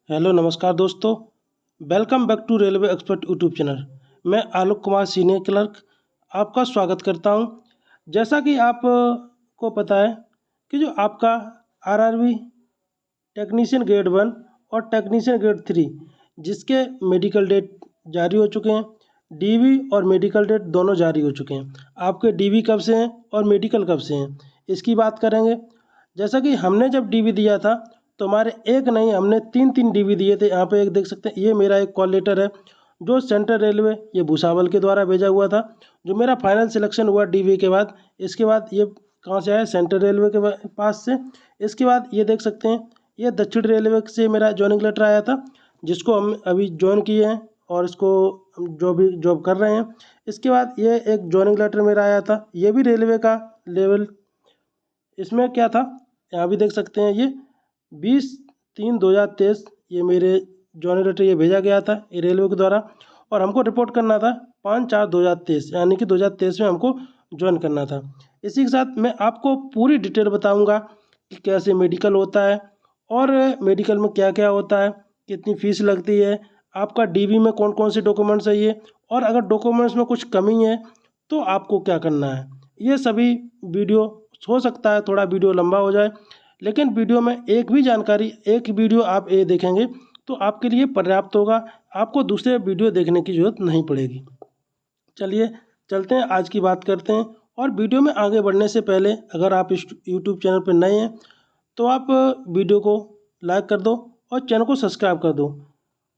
Hello नमस्कार दोस्तों। Welcome back to railway expert YouTube channel. मैं आलोक कुमार सीनियर क्लर्क आपका स्वागत करता हूं। जैसा कि आप को पता है कि जो आपका आरआरबी टेक्नीशियन ग्रेड 1 और टेक्नीशियन ग्रेड 3 जिसके मेडिकल डेट जारी हो चुके हैं, डीवी और मेडिकल डेट दोनों जारी हो चुके हैं। आपके डीवी कब से हैं और मेडिकल कब से हैं, इसकी बात करेंगे। जैसा कि हमने जब डीवी दिया था तो हमारे एक नहीं, हमने तीन तीन डीवी दिए थे। यहाँ पे एक देख सकते हैं, ये मेरा एक कॉल लेटर है जो सेंट्रल रेलवे ये भूसावल के द्वारा भेजा हुआ था, जो मेरा फाइनल सिलेक्शन हुआ डीवी के बाद। इसके बाद ये कहाँ से आया, सेंट्रल रेलवे के पास से। इसके बाद ये देख सकते हैं, ये दक्षिण रेलवे से मेरा ज्वाइनिंग लेटर आया था, जिसको हम अभी ज्वाइन किए हैं और इसको जो भी जॉब कर रहे हैं। इसके बाद ये एक ज्वाइनिंग लेटर मेरा आया था, ये भी रेलवे का लेवल। इसमें क्या था, यहाँ भी देख सकते हैं, ये 20/3/2023 ये मेरे ज्वाइनिंग लेटर ये भेजा गया था ये रेलवे के द्वारा। और हमको रिपोर्ट करना था 5/4/2023, यानी कि 2023 में हमको ज्वाइन करना था। इसी के साथ मैं आपको पूरी डिटेल बताऊंगा कि कैसे मेडिकल होता है और मेडिकल में क्या क्या होता है, कितनी फीस लगती है, आपका डीवी में कौन कौन से डॉक्यूमेंट्स चाहिए, और अगर डॉक्यूमेंट्स में कुछ कमी है तो आपको क्या करना है। ये सभी वीडियो हो सकता है थोड़ा वीडियो लंबा हो जाए, लेकिन वीडियो में एक भी जानकारी, एक वीडियो आप ये देखेंगे तो आपके लिए पर्याप्त होगा, आपको दूसरे वीडियो देखने की ज़रूरत नहीं पड़ेगी। चलिए चलते हैं, आज की बात करते हैं। और वीडियो में आगे बढ़ने से पहले अगर आप इस यूट्यूब चैनल पर नए हैं तो आप वीडियो को लाइक कर दो और चैनल को सब्सक्राइब कर दो।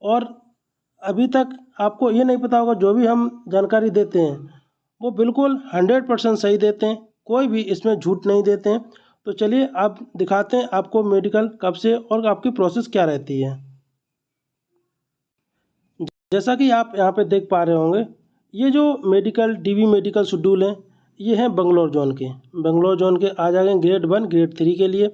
और अभी तक आपको ये नहीं पता होगा, जो भी हम जानकारी देते हैं वो बिल्कुल 100% सही देते हैं, कोई भी इसमें झूठ नहीं देते हैं। तो चलिए आप दिखाते हैं आपको मेडिकल कब से और आपकी प्रोसेस क्या रहती है। जैसा कि आप यहाँ पे देख पा रहे होंगे, ये जो मेडिकल डीवी मेडिकल शेड्यूल है, ये हैं बेंगलोर जोन के। बेंगलोर जोन के आ जाएंगे ग्रेड 1 ग्रेड 3 के लिए,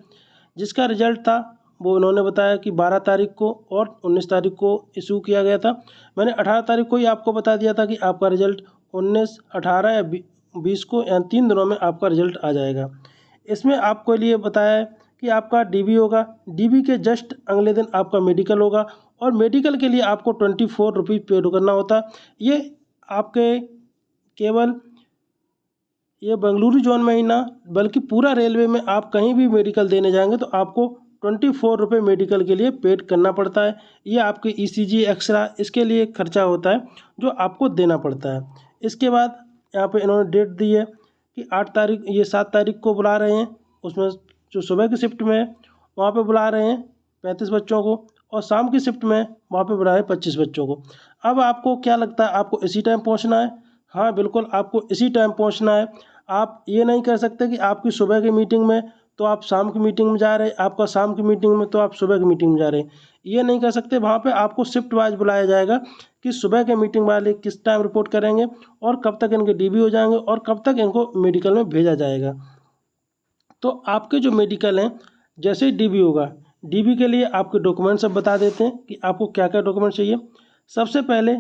जिसका रिजल्ट था वो उन्होंने बताया कि 12 तारीख को और 19 तारीख को इशू किया गया था। मैंने 18 तारीख को ही आपको बता दिया था कि आपका रिजल्ट 19, 18 या 20 को, या 3 दिनों में आपका रिजल्ट आ जाएगा। इसमें आपको लिए बताया है कि आपका डीवी होगा, डीवी के जस्ट अगले दिन आपका मेडिकल होगा, और मेडिकल के लिए आपको 24 रुपीज़ पेड करना होता है। ये आपके केवल ये बेंगलुरु जोन में ही ना, बल्कि पूरा रेलवे में आप कहीं भी मेडिकल देने जाएंगे तो आपको 24 रुपये मेडिकल के लिए पेड करना पड़ता है। ये आपके ईसीजी एक्सरा इसके लिए खर्चा होता है जो आपको देना पड़ता है। इसके बाद यहाँ पे इन्होंने डेट दी है कि 8 तारीख, ये 7 तारीख को बुला रहे हैं। उसमें जो सुबह की शिफ्ट में है वहाँ पे बुला रहे हैं 35 बच्चों को, और शाम की शिफ्ट में वहाँ पे बुला रहे हैं 25 बच्चों को। अब आपको क्या लगता है, आपको इसी टाइम पहुँचना है? हाँ बिल्कुल, आपको इसी टाइम पहुँचना है। आप ये नहीं कर सकते कि आपकी सुबह की मीटिंग में तो आप शाम की मीटिंग में जा रहे हैं, आपका शाम की मीटिंग में तो आप सुबह की मीटिंग में जा रहे हैं। ये नहीं कर सकते। वहाँ पे आपको शिफ्ट वाइज बुलाया जाएगा कि सुबह के मीटिंग वाले किस टाइम रिपोर्ट करेंगे और कब तक इनके डीबी हो जाएंगे और कब तक इनको मेडिकल में भेजा जाएगा। तो आपके जो मेडिकल हैं, जैसे ही डीबी होगा, डीबी के लिए आपके डॉक्यूमेंट सब बता देते हैं कि आपको क्या क्या डॉक्यूमेंट चाहिए। सबसे पहले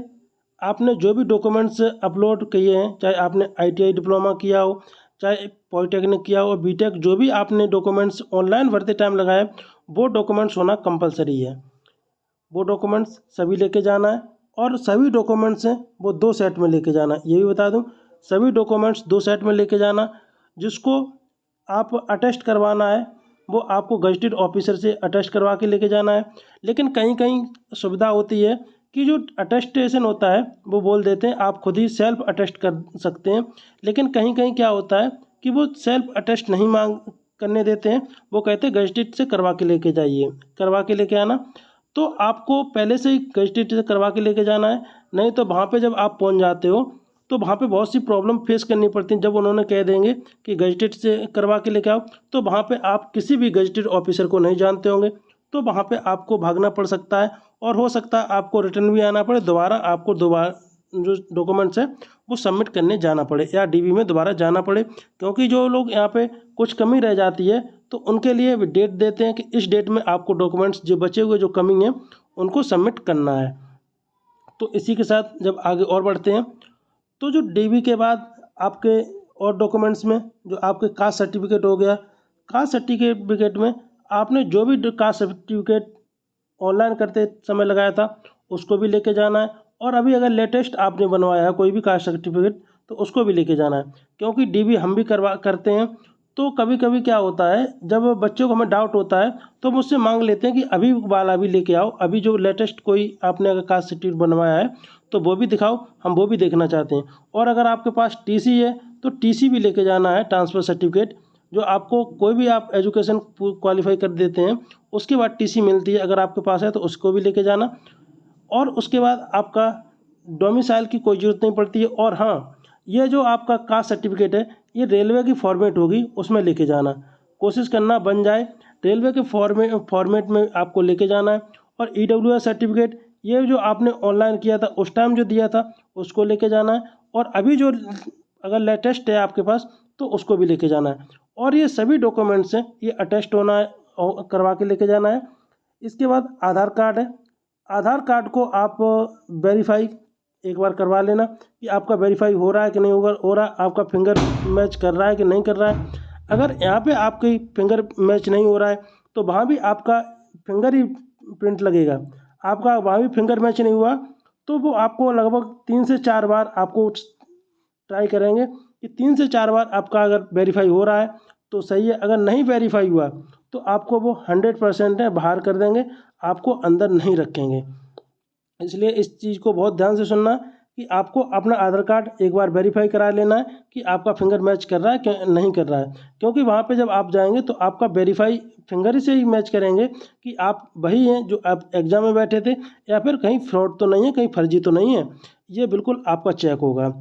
आपने जो भी डॉक्यूमेंट्स अपलोड किए हैं, चाहे आपने आईटीआई डिप्लोमा किया हो, चाहे पॉलिटेक्निक किया हो, बीटेक, जो भी आपने डॉक्यूमेंट्स ऑनलाइन भरते टाइम लगाए, वो डॉक्यूमेंट्स होना कंपलसरी है। वो डॉक्यूमेंट्स सभी लेके जाना है, और सभी डॉक्यूमेंट्स हैं वो 2 सेट में लेके जाना है। ये भी बता दूं, सभी डॉक्यूमेंट्स 2 सेट में लेके जाना। जिसको आप अटेस्ट करवाना है वो आपको गजटेड ऑफिसर से अटेस्ट करवा के लेके जाना है। लेकिन कहीं कहीं सुविधा होती है कि जो अटेस्टेशन होता है वो बोल देते हैं आप खुद ही सेल्फ अटेस्ट कर सकते हैं। लेकिन कहीं कहीं क्या होता है कि वो सेल्फ अटेस्ट नहीं मांग करने देते हैं, वो कहते हैं गजटेड से करवा के लेके जाइए, करवा के लेके आना। तो आपको पहले से ही गजटेड से करवा के लेके जाना है, नहीं तो वहाँ पे जब आप पहुँच जाते हो तो वहाँ पे बहुत सी प्रॉब्लम फेस करनी पड़ती है। जब उन्होंने कह देंगे कि गजटेड से करवा के लेके आओ, तो वहाँ पे आप किसी भी गजटेड ऑफिसर को नहीं जानते होंगे, तो वहाँ पे आपको भागना पड़ सकता है, और हो सकता है आपको रिटर्न भी आना पड़े, दोबारा आपको दोबारा जो डॉक्यूमेंट्स है वो सबमिट करने जाना पड़े, या डीबी में दोबारा जाना पड़े। क्योंकि जो लोग यहाँ पे कुछ कमी रह जाती है तो उनके लिए डेट देते हैं कि इस डेट में आपको डॉक्यूमेंट्स जो बचे हुए जो कमी है उनको सबमिट करना है। तो इसी के साथ जब आगे और बढ़ते हैं, तो जो डीवी के बाद आपके और डॉक्यूमेंट्स में जो आपके कास्ट सर्टिफिकेट हो गया, कास्ट सर्टिफिकेट में आपने जो भी कास्ट सर्टिफिकेट ऑनलाइन करते समय लगाया था उसको भी लेके जाना है, और अभी अगर लेटेस्ट आपने बनवाया है कोई भी कास्ट सर्टिफिकेट तो उसको भी लेके जाना है। क्योंकि डीबी हम भी करते हैं, तो कभी कभी क्या होता है जब बच्चों को हमें डाउट होता है तो मुझसे मांग लेते हैं कि अभी वाला भी लेके आओ, अभी जो लेटेस्ट कोई आपने अगर कास्ट सर्टिफिकेट बनवाया है तो वो भी दिखाओ, हम वो भी देखना चाहते हैं। और अगर आपके पास टीसी है तो टीसी भी लेके जाना है, ट्रांसफ़र सर्टिफिकेट, जो आपको कोई भी आप एजुकेशन क्वालिफाई कर देते हैं उसके बाद टीसी मिलती है, अगर आपके पास है तो उसको भी लेके जाना। और उसके बाद आपका डोमिसाइल की कोई ज़रूरत नहीं पड़ती है। और हाँ, ये जो आपका कास्ट सर्टिफिकेट है ये रेलवे की फॉर्मेट होगी उसमें लेके जाना, कोशिश करना बन जाए रेलवे के फॉर्मेट में आपको लेके जाना है। और ईडब्ल्यूएस सर्टिफिकेट ये जो आपने ऑनलाइन किया था उस टाइम जो दिया था उसको लेके जाना है, और अभी जो अगर लेटेस्ट है आपके पास तो उसको भी लेके जाना है। और ये सभी डॉक्यूमेंट्स हैं ये अटेस्ट होना है और करवा के लेके जाना है। इसके बाद आधार कार्ड है, आधार कार्ड को आप वेरीफाई एक बार करवा लेना कि आपका वेरीफाई हो रहा है कि नहीं हो रहा, आपका फिंगर मैच कर रहा है कि नहीं कर रहा है। अगर यहाँ पे आपकी फिंगर मैच नहीं हो रहा है तो वहाँ भी आपका फिंगर ही प्रिंट लगेगा, आपका वहाँ भी फिंगर मैच नहीं हुआ तो वो आपको लगभग 3 से 4 बार आपको ट्राई करेंगे कि 3 से 4 बार आपका अगर वेरीफाई हो रहा है तो सही है, अगर नहीं वेरीफाई हुआ तो आपको वो 100% है बाहर कर देंगे, आपको अंदर नहीं रखेंगे। इसलिए इस चीज़ को बहुत ध्यान से सुनना कि आपको अपना आधार कार्ड एक बार वेरीफाई करा लेना है कि आपका फिंगर मैच कर रहा है कि नहीं कर रहा है। क्योंकि वहाँ पे जब आप जाएंगे तो आपका वेरीफाई फिंगर से ही मैच करेंगे कि आप वही हैं जो आप एग्ज़ाम में बैठे थे, या फिर कहीं फ्रॉड तो नहीं है, कहीं फर्जी तो नहीं है, ये बिल्कुल आपका चेक होगा।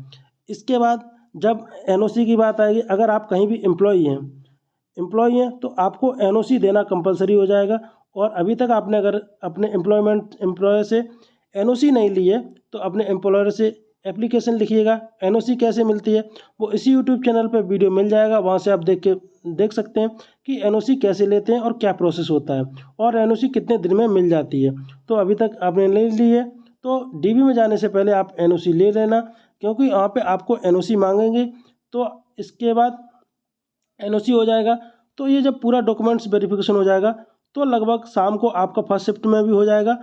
इसके बाद जब एनओसी की बात आएगी, अगर आप कहीं भी एम्प्लॉई हैं तो आपको एनओसी देना कंपलसरी हो जाएगा। और अभी तक आपने अगर अपने एम्प्लॉयर से एनओसी नहीं ली है तो अपने एम्प्लॉयर से एप्लीकेशन लिखिएगा। एनओसी कैसे मिलती है वो इसी यूट्यूब चैनल पर वीडियो मिल जाएगा, वहाँ से आप देख सकते हैं कि एनओसी कैसे लेते हैं और क्या प्रोसेस होता है, और एनओसी कितने दिन में मिल जाती है। तो अभी तक आपने नहीं ली है तो डीबी में जाने से पहले आप एनओसी ले लेना, क्योंकि वहाँ पे आपको एनओसी मांगेंगे। तो इसके बाद एनओसी हो जाएगा तो ये जब पूरा डॉक्यूमेंट्स वेरिफिकेशन हो जाएगा तो लगभग शाम को आपका फर्स्ट शिफ्ट में भी हो जाएगा।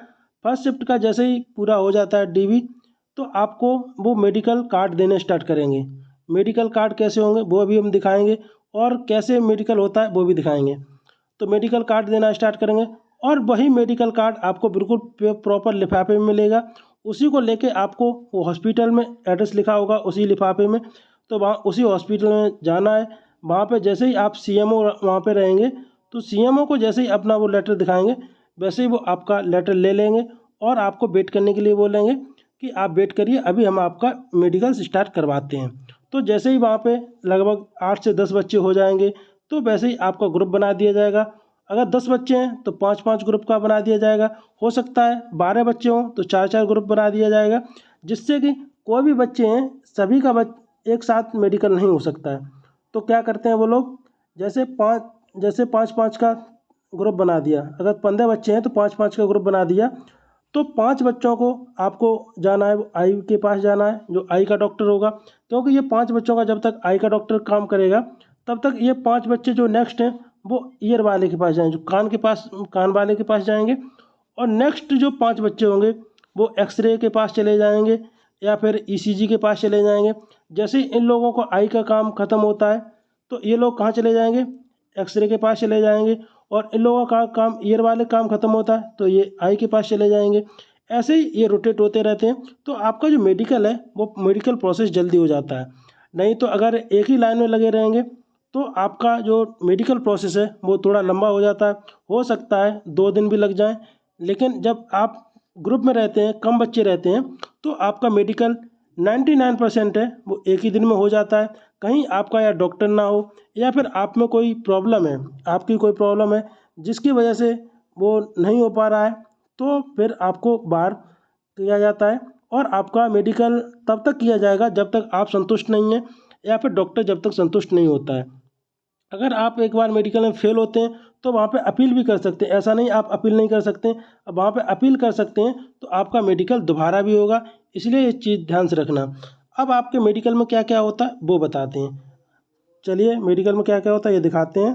फर्स्ट शिफ्ट का जैसे ही पूरा हो जाता है डीबी तो आपको वो मेडिकल कार्ड देने स्टार्ट करेंगे। मेडिकल कार्ड कैसे होंगे वो भी हम दिखाएंगे, और कैसे मेडिकल होता है वो भी दिखाएंगे। तो मेडिकल कार्ड देना स्टार्ट करेंगे, और वही मेडिकल कार्ड आपको बिल्कुल प्रॉपर लिफाफे में मिलेगा। उसी को लेके आपको वो हॉस्पिटल में एड्रेस लिखा होगा उसी लिफाफे में, तो वहाँ उसी हॉस्पिटल में जाना है। वहाँ पे जैसे ही आप सीएमओ वहाँ पे रहेंगे तो सीएमओ को जैसे ही अपना वो लेटर दिखाएंगे वैसे ही वो आपका लेटर ले लेंगे और आपको वेट करने के लिए बोलेंगे कि आप वेट करिए, अभी हम आपका मेडिकल स्टार्ट करवाते हैं। तो जैसे ही वहाँ पे लगभग 8 से 10 बच्चे हो जाएंगे तो वैसे ही आपका ग्रुप बना दिया जाएगा। अगर 10 बच्चे हैं तो 5-5 ग्रुप का बना दिया जाएगा, हो सकता है 12 बच्चे हों तो 4-4 ग्रुप बना दिया जाएगा, जिससे कि कोई भी बच्चे हैं सभी का एक साथ मेडिकल नहीं हो सकता है। तो क्या करते हैं वो लोग, जैसे 5-5 का ग्रुप बना दिया, अगर 15 बच्चे हैं तो 5-5 का ग्रुप बना दिया, तो 5 बच्चों को आपको जाना है आई के पास जाना है, जो आई का डॉक्टर होगा। क्योंकि ये 5 बच्चों का जब तक आई का डॉक्टर काम करेगा तब तक ये 5 बच्चे जो नेक्स्ट हैं वो ईयर वाले के पास जाएंगे, जो कान वाले के पास जाएंगे। और नेक्स्ट जो 5 बच्चे होंगे वो एक्सरे के पास चले जाएंगे या फिर ईसीजी के पास चले जाएंगे। जैसे ही इन लोगों को आई का काम ख़त्म होता है तो ये लोग कहाँ चले जाएंगे, एक्सरे के पास चले जाएंगे, और इन लोगों का काम ईयर वाले काम ख़त्म होता है तो ये आई के पास चले जाएंगे। ऐसे ही ये रोटेट होते रहते हैं, तो आपका जो मेडिकल है वो मेडिकल प्रोसेस जल्दी हो जाता है। नहीं तो अगर एक ही लाइन में लगे रहेंगे तो आपका जो मेडिकल प्रोसेस है वो थोड़ा लंबा हो जाता है, हो सकता है 2 दिन भी लग जाए। लेकिन जब आप ग्रुप में रहते हैं, कम बच्चे रहते हैं, तो आपका मेडिकल 99% है वो एक ही दिन में हो जाता है। कहीं आपका या डॉक्टर ना हो या फिर आप में कोई प्रॉब्लम है, आपकी कोई प्रॉब्लम है जिसकी वजह से वो नहीं हो पा रहा है, तो फिर आपको बाहर किया जाता है। और आपका मेडिकल तब तक किया जाएगा जब तक आप संतुष्ट नहीं हैं या फिर डॉक्टर जब तक संतुष्ट नहीं होता है। अगर आप एक बार मेडिकल में फेल होते हैं तो वहाँ पे अपील भी कर सकते हैं, ऐसा नहीं आप अपील नहीं कर सकते, अब वहाँ पे अपील कर सकते हैं तो आपका मेडिकल दोबारा भी होगा। इसलिए ये चीज़ ध्यान से रखना। अब आपके मेडिकल में क्या क्या होता है वो बताते हैं। चलिए मेडिकल में क्या क्या होता है ये दिखाते हैं।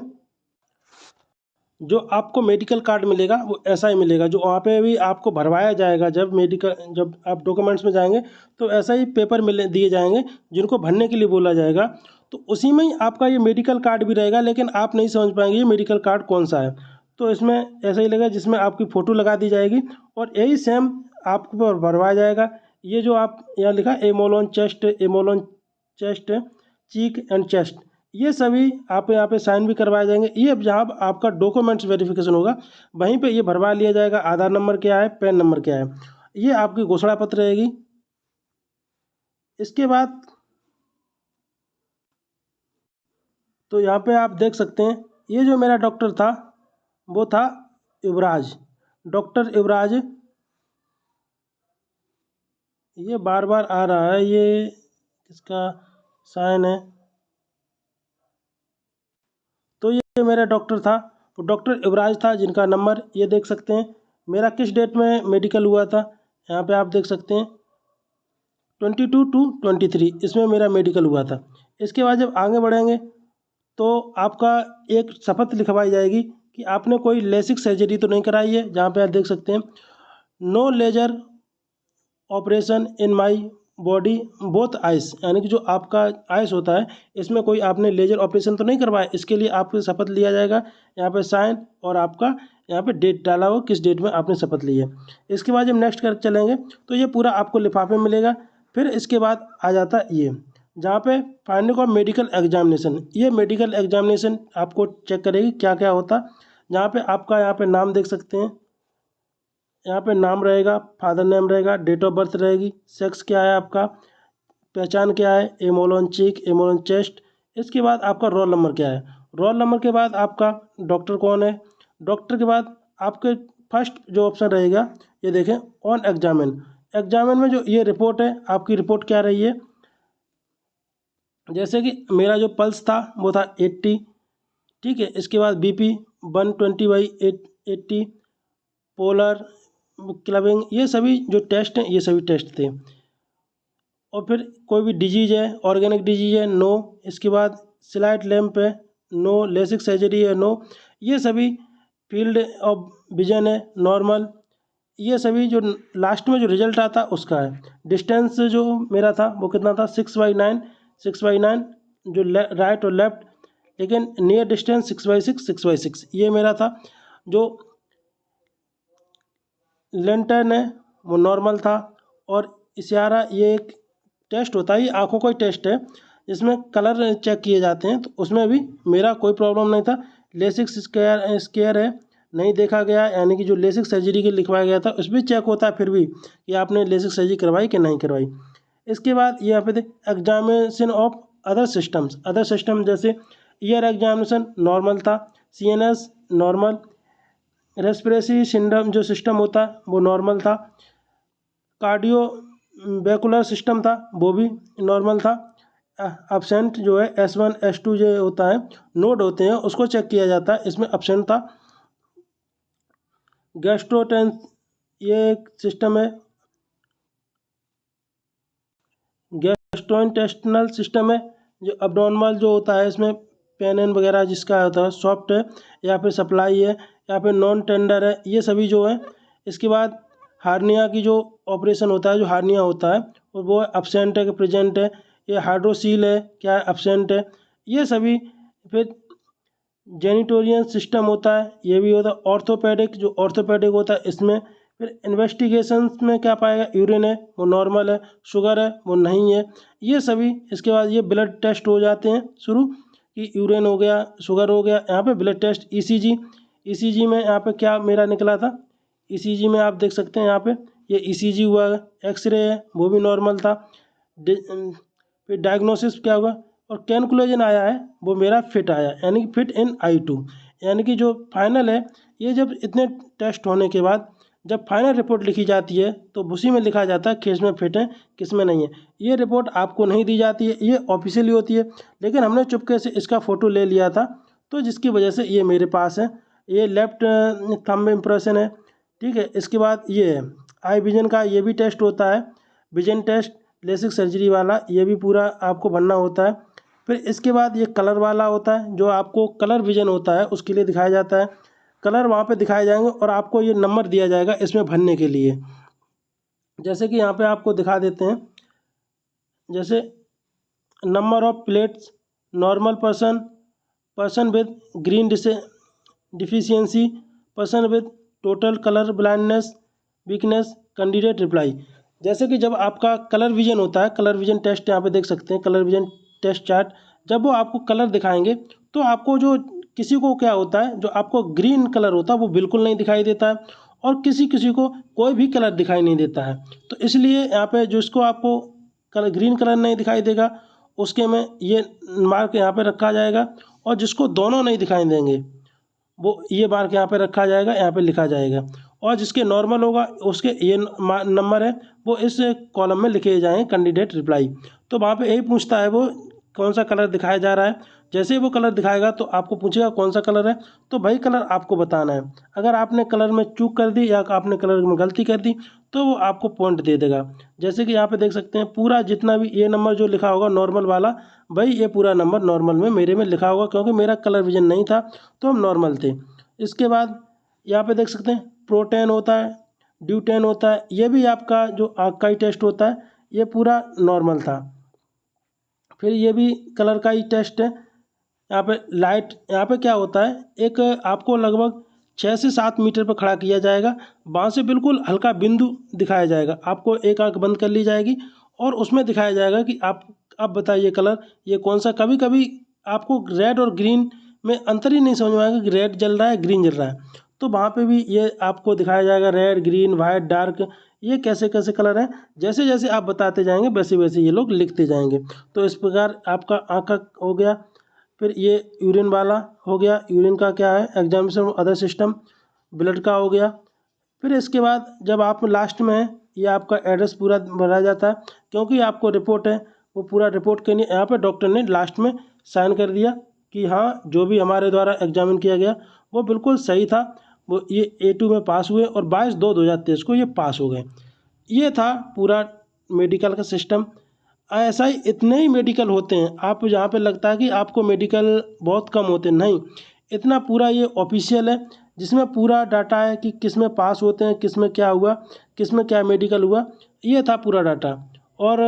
जो आपको मेडिकल कार्ड मिलेगा वो ऐसा ही मिलेगा, जो वहाँ पे भी आपको भरवाया जाएगा जब आप डॉक्यूमेंट्स में जाएंगे तो ऐसा ही पेपर मिले दिए जाएंगे जिनको भरने के लिए बोला जाएगा। तो उसी में ही आपका ये मेडिकल कार्ड भी रहेगा, लेकिन आप नहीं समझ पाएंगे ये मेडिकल कार्ड कौन सा है। तो इसमें ऐसा ही लगेगा जिसमें आपकी फ़ोटो लगा दी जाएगी और यही सेम आपको भरवाया जाएगा। ये जो आप यहाँ लिखा एमोलॉन चेस्ट, चीक एंड चेस्ट, ये सभी आप यहाँ पे साइन भी करवाए जाएंगे। ये जहाँ आपका डॉक्यूमेंट्स वेरिफिकेशन होगा वहीं पे ये भरवा लिया जाएगा। आधार नंबर क्या है, पैन नंबर क्या है, ये आपकी घोषणा पत्र रहेगी। इसके बाद तो यहाँ पे आप देख सकते हैं ये जो मेरा डॉक्टर था वो था युवराज, डॉक्टर युवराज। ये बार बार आ रहा है, ये किसका साइन है? तो ये मेरा डॉक्टर था, तो डॉक्टर युवराज था, जिनका नंबर ये देख सकते हैं। मेरा किस डेट में मेडिकल हुआ था, यहाँ पे आप देख सकते हैं 22/2/23 इसमें मेरा मेडिकल हुआ था। इसके बाद जब आगे बढ़ेंगे तो आपका एक शपथ लिखवाई जाएगी कि आपने कोई लेसिक सर्जरी तो नहीं कराई है। जहाँ पे आप देख सकते हैं no laser operation in my body both eyes, यानी कि जो आपका आइस होता है इसमें कोई आपने लेजर ऑपरेशन तो नहीं करवाया, इसके लिए आपको शपथ लिया जाएगा। यहाँ पे साइन और आपका यहाँ पे डेट डाला हो किस डेट में आपने शपथ ली है। इसके बाद जब नेक्स्ट कर चलेंगे तो ये पूरा आपको लिफाफे में मिलेगा। फिर इसके बाद आ जाता है ये जहाँ पे फाइंडिंग ऑफ मेडिकल एग्जामिनेशन। ये मेडिकल एग्जामिनेशन आपको चेक करेगी क्या क्या होता। जहाँ पे आपका यहाँ पे नाम देख सकते हैं, यहाँ पे नाम रहेगा, फादर नेम रहेगा, डेट ऑफ बर्थ रहेगी, सेक्स क्या है आपका, पहचान क्या है, एमोलॉन चीक, एमोलॉन चेस्ट। इसके बाद आपका रोल नंबर क्या है, रोल नंबर के बाद आपका डॉक्टर कौन है, डॉक्टर के बाद आपके फर्स्ट जो ऑप्शन रहेगा ये देखें ऑन एग्जामिन। एग्जामिन में जो ये रिपोर्ट है आपकी रिपोर्ट क्या रही है, जैसे कि मेरा जो पल्स था वो था 80, ठीक है। इसके बाद बीपी 120/80, पोलर क्लबिंग, ये सभी जो टेस्ट हैं ये सभी टेस्ट थे। और फिर कोई भी डिजीज़ है, ऑर्गेनिक डिजीज़ है, नो। इसके बाद स्लाइट लैम्प है, नो। लेसिक सर्जरी है, नो। ये सभी फील्ड ऑफ विजन है, नॉर्मल। ये सभी जो लास्ट में जो रिजल्ट आता उसका है। डिस्टेंस जो मेरा था वो कितना था 6/9 जो राइट और लेफ्ट, लेकिन नियर डिस्टेंस 6/6 ये मेरा था। जो लेंटर्न है वो नॉर्मल था। और इशारा ये एक टेस्ट होता है, ये आँखों का ही टेस्ट है जिसमें कलर चेक किए जाते हैं, तो उसमें भी मेरा कोई प्रॉब्लम नहीं था। लेसिक स्केयर है, नहीं देखा गया, यानी कि जो लेसिक सर्जरी के लिखवाया गया था उस भी चेक होता है फिर भी कि आपने लेसिक सर्जरी करवाई कि नहीं करवाई। इसके बाद यहाँ पे एग्जामिनेशन ऑफ अदर सिस्टम जैसे ईयर एग्जामिनेशन नॉर्मल था, CNS नॉर्मल, रेस्पिरेटरी सिस्टम जो सिस्टम होता है वो नॉर्मल था, कार्डियो वेकुलर सिस्टम था वो भी नॉर्मल था। एब्सेंट जो है S1 S2 जो होता है नोड होते हैं उसको चेक किया जाता है, इसमें एब्सेंट था। गैस्ट्रोटेंस ये एक सिस्टम है, गैस्ट्रोइंटेस्टिनल सिस्टम है जो अबडोर्मल जो होता है, इसमें पेन वगैरह जिसका होता है सॉफ्ट है, या फिर सप्लाई है, या फिर नॉन टेंडर है, ये सभी जो है। इसके बाद हार्निया की जो ऑपरेशन होता है, जो हार्निया होता है और वो एब्सेंट है कि प्रेजेंट है, ये हाइड्रोसील है क्या है एब्सेंट है, ये सभी। फिर जेनिटोरियन सिस्टम होता है ये भी होता है। ऑर्थोपेडिक जो ऑर्थोपेडिक होता है इसमें। फिर इन्वेस्टिगेशन में क्या पाएगा, यूरिन है वो नॉर्मल है, शुगर है वो नहीं है, ये सभी। इसके बाद ये ब्लड टेस्ट हो जाते हैं शुरू कि यूरिन हो गया, शुगर हो गया, यहाँ पे ब्लड टेस्ट। ECG में यहाँ पे क्या मेरा निकला था, ECG में आप देख सकते हैं यहाँ पे ये ECG हुआ है। एक्सरे है वो भी नॉर्मल था। फिर डायग्नोसिस क्या हुआ, और कैलकुलेशन आया है वो मेरा फिट आया, यानी कि फिट इन I2, यानी कि जो फाइनल है ये जब इतने टेस्ट होने के बाद जब फाइनल रिपोर्ट लिखी जाती है तो उसी में लिखा जाता है किस में फिट है किस में नहीं है। ये रिपोर्ट आपको नहीं दी जाती है, ये ऑफिशियली होती है, लेकिन हमने चुपके से इसका फ़ोटो ले लिया था तो जिसकी वजह से ये मेरे पास है। ये लेफ्ट थंब इम्प्रेशन है, ठीक है। इसके बाद ये है आई विजन का, ये भी टेस्ट होता है, विजन टेस्ट लेसिक सर्जरी वाला, ये भी पूरा आपको भरना होता है। फिर इसके बाद ये कलर वाला होता है जो आपको कलर विजन होता है उसके लिए दिखाया जाता है। कलर वहाँ पे दिखाए जाएंगे और आपको ये नंबर दिया जाएगा इसमें भरने के लिए। जैसे कि यहाँ पे आपको दिखा देते हैं, जैसे number of plates, normal person, person with green deficiency, person with total colour blindness, weakness, candidate reply. जैसे कि जब आपका कलर विजन होता है, कलर विजन टेस्ट यहाँ पे देख सकते हैं, कलर विजन टेस्ट चार्ट, जब वो आपको कलर दिखाएंगे तो आपको जो किसी को क्या होता है, जो आपको ग्रीन कलर होता है वो बिल्कुल नहीं दिखाई देता है और किसी किसी को कोई भी कलर दिखाई नहीं देता है। तो इसलिए यहाँ पे जिसको आपको कलर ग्रीन कलर नहीं दिखाई देगा उसके में ये मार्क यहाँ पे रखा जाएगा, और जिसको दोनों नहीं दिखाई देंगे वो ये मार्क यहाँ पे रखा जाएगा, यहाँ पे लिखा जाएगा, और जिसके नॉर्मल होगा उसके ये नंबर है वो इस कॉलम में लिखे जाएंगे कैंडिडेट रिप्लाई। तो वहाँ पे यही पूछता है वो कौन सा कलर दिखाया जा रहा है। जैसे ही वो कलर दिखाएगा तो आपको पूछेगा कौन सा कलर है, तो वही कलर आपको बताना है। अगर आपने कलर में चूक कर दी या आपने कलर में गलती कर दी तो वो आपको पॉइंट दे देगा। जैसे कि यहाँ पे देख सकते हैं पूरा जितना भी ये नंबर जो लिखा होगा नॉर्मल वाला, भाई ये पूरा नंबर नॉर्मल में मेरे में लिखा होगा, क्योंकि मेरा कलर विजन नहीं था तो हम नॉर्मल थे। इसके बाद यहाँ पे देख सकते हैं प्रो10 होता है, ड्यू10 होता है, ये भी आपका जो आँख का ही टेस्ट होता है, ये पूरा नॉर्मल था। फिर ये भी कलर का ही टेस्ट है। यहाँ पे लाइट, यहाँ पे क्या होता है, एक आपको लगभग 6 से 7 मीटर पर खड़ा किया जाएगा, वहाँ से बिल्कुल हल्का बिंदु दिखाया जाएगा, आपको एक आँख बंद कर ली जाएगी और उसमें दिखाया जाएगा कि आप बताइए कलर ये कौन सा। कभी कभी आपको रेड और ग्रीन में अंतर ही नहीं समझ में आएगा कि रेड जल रहा है ग्रीन जल रहा है, तो वहाँ पे भी ये आपको दिखाया जाएगा रेड, ग्रीन, वाइट, डार्क, ये कैसे कैसे कलर हैं। जैसे जैसे आप बताते जाएंगे वैसे वैसे ये लोग लिखते जाएंगे। तो इस प्रकार आपका आँख का हो गया। फिर ये यूरिन वाला हो गया, यूरिन का क्या है, एग्जामिनेशन अदर सिस्टम, ब्लड का हो गया। फिर इसके बाद जब आप लास्ट में है, ये आपका एड्रेस पूरा भरा जाता है, क्योंकि आपको रिपोर्ट है वो पूरा रिपोर्ट करनी। यहाँ पे डॉक्टर ने लास्ट में साइन कर दिया कि हाँ जो भी हमारे द्वारा एग्जामिन किया गया वो बिल्कुल सही था, वो ये A2 में पास हुए और 22/2/2023 को ये पास हो गए। ये था पूरा मेडिकल का सिस्टम। ऐसा ही इतने ही मेडिकल होते हैं, आप जहाँ पे लगता है कि आपको मेडिकल बहुत कम होते हैं, नहीं, इतना पूरा ये ऑफिशियल है जिसमें पूरा डाटा है कि किस में पास होते हैं, किस में क्या हुआ, किस में क्या मेडिकल हुआ, ये था पूरा डाटा। और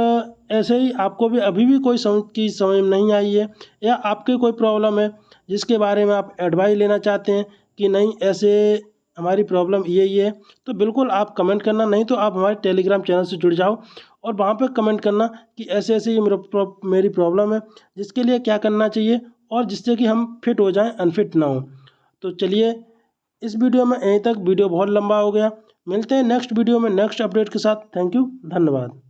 ऐसे ही आपको भी अभी भी कोई समझ में नहीं आई है या आपके कोई प्रॉब्लम है जिसके बारे में आप एडवाइस लेना चाहते हैं कि नहीं ऐसे हमारी प्रॉब्लम ये है, तो बिल्कुल आप कमेंट करना, नहीं तो आप हमारे टेलीग्राम चैनल से जुड़ जाओ और वहाँ पे कमेंट करना कि ऐसे ऐसे ये मेरी प्रॉब्लम है, जिसके लिए क्या करना चाहिए और जिससे कि हम फिट हो जाएं, अनफिट ना हो। तो चलिए इस वीडियो में यहीं तक, वीडियो बहुत लंबा हो गया। मिलते हैं नेक्स्ट वीडियो में नेक्स्ट अपडेट के साथ। थैंक यू, धन्यवाद।